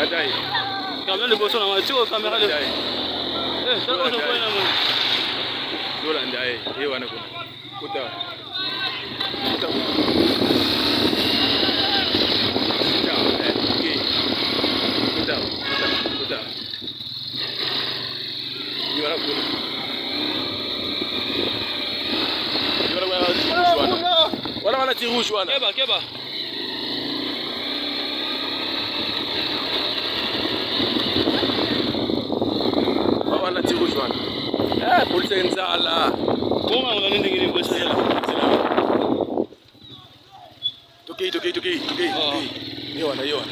Baadaye. Kamera ni boso na macho kamera le. Sasa boso kwa na mwana. Dola ndaye. Yeye wana kuna. Kuta. Kuta. Kuta. Yeye wana kuna. Wala wana tirushwa na. Keba. Wala tirushwa na. Polisi inzala. Boma ngani ngine boso ya. Toki. Yona. Yona.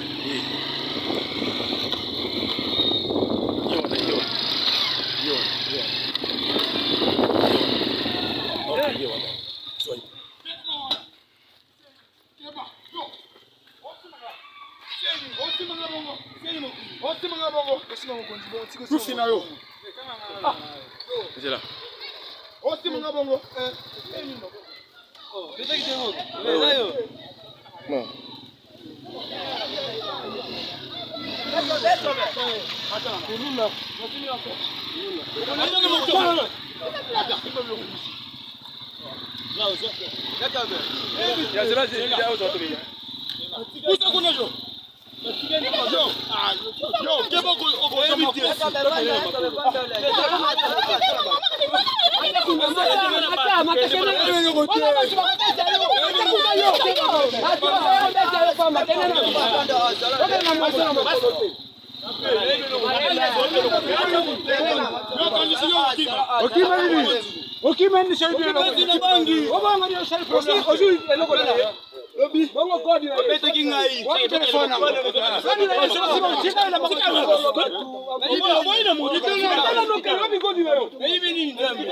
Okay, yona. Sorry. Okimeni shaidu na bangi. Obanga ndio shaidu. Ozu eloko la. Lobi. Bongo godi na. Obete kingai. Kwa telefona. Sani na sio sio na makika. Hivi boina mu. Hivi godi na yo. Hivi ni ndambi.